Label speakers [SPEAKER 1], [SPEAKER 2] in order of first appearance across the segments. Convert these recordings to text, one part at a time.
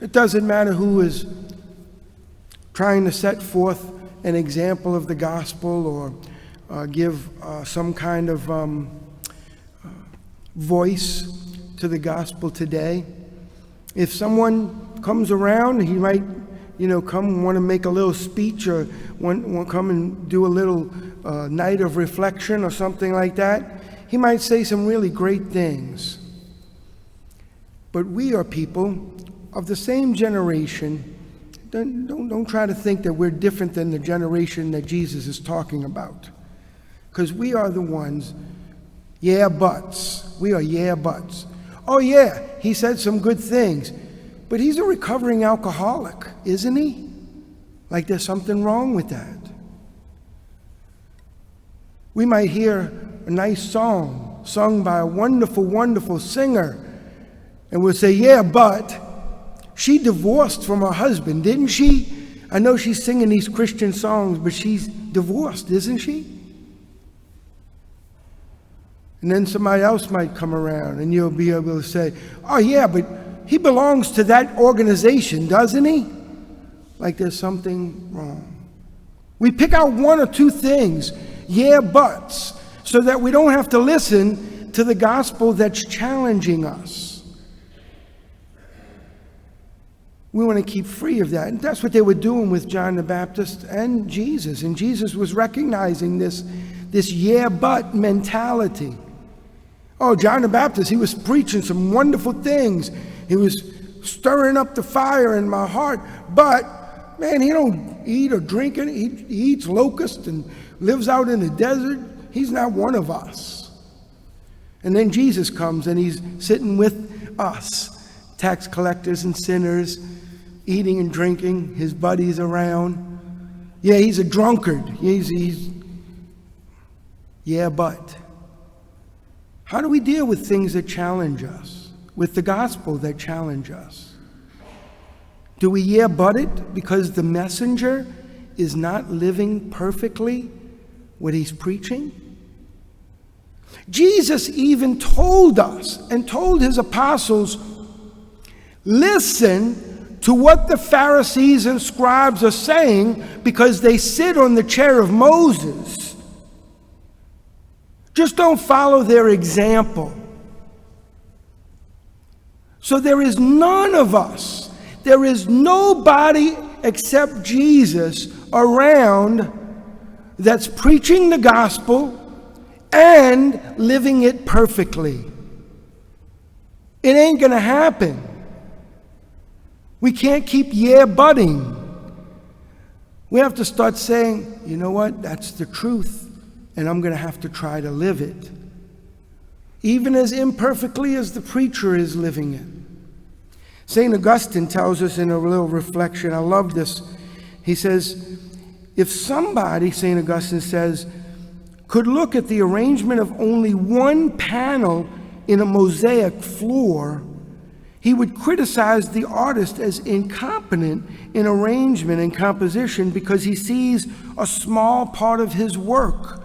[SPEAKER 1] It doesn't matter who is trying to set forth an example of the gospel or give some kind of voice to the gospel today. If someone comes around, he might, come and want to make a little speech or want come and do a little night of reflection or something like that. He might say some really great things. But we are people of the same generation. Don't try to think that we're different than the generation that Jesus is talking about. Because we are the ones, yeah, buts. We are yeah, buts. Oh yeah, he said some good things. But he's a recovering alcoholic, isn't he? Like there's something wrong with that. We might hear a nice song sung by a wonderful, wonderful singer, and we'll say, yeah, but she divorced from her husband, didn't she? I know she's singing these Christian songs, but she's divorced, isn't she? And then somebody else might come around and you'll be able to say, oh yeah, but he belongs to that organization, doesn't he? Like there's something wrong. We pick out one or two things, yeah, buts, so that we don't have to listen to the gospel that's challenging us. We want to keep free of that. And that's what they were doing with John the Baptist and Jesus. And Jesus was recognizing this yeah, but mentality. Oh, John the Baptist, he was preaching some wonderful things. He was stirring up the fire in my heart. But, man, he don't eat or drink. He eats locusts and lives out in the desert. He's not one of us. And then Jesus comes and he's sitting with us, tax collectors and sinners, eating and drinking, his buddies around. Yeah, he's a drunkard. Yeah, but how do we deal with things that challenge us, with the gospel that challenge us? Do we yeah, but it because the messenger is not living perfectly what he's preaching? Jesus even told us and told his apostles, listen to what the Pharisees and scribes are saying because they sit on the chair of Moses. Just don't follow their example. So there is none of us, there is nobody except Jesus around that's preaching the gospel and living it perfectly. It ain't gonna happen. We can't keep yeah-butting. We have to start saying, you know what, that's the truth, and I'm going to have to try to live it. Even as imperfectly as the preacher is living it. St. Augustine tells us in a little reflection, I love this. He says, if somebody, St. Augustine says, could look at the arrangement of only one panel in a mosaic floor, he would criticize the artist as incompetent in arrangement and composition because he sees a small part of his work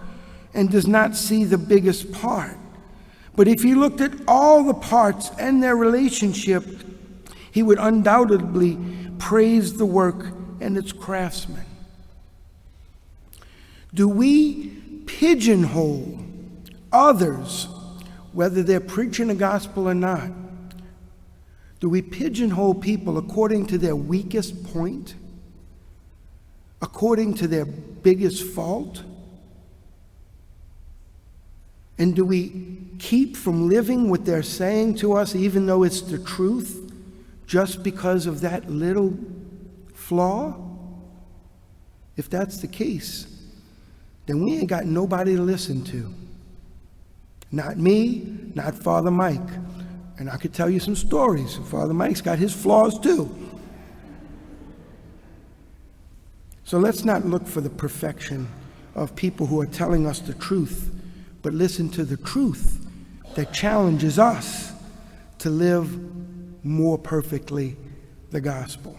[SPEAKER 1] and does not see the biggest part. But if he looked at all the parts and their relationship, he would undoubtedly praise the work and its craftsman. Do we pigeonhole others, whether they're preaching the gospel or not? Do we pigeonhole people according to their weakest point? According to their biggest fault? And do we keep from living what they're saying to us, even though it's the truth, just because of that little flaw? If that's the case, then we ain't got nobody to listen to. Not me, not Father Mike. And I could tell you some stories. Father Mike's got his flaws too. So let's not look for the perfection of people who are telling us the truth, but listen to the truth that challenges us to live more perfectly the gospel.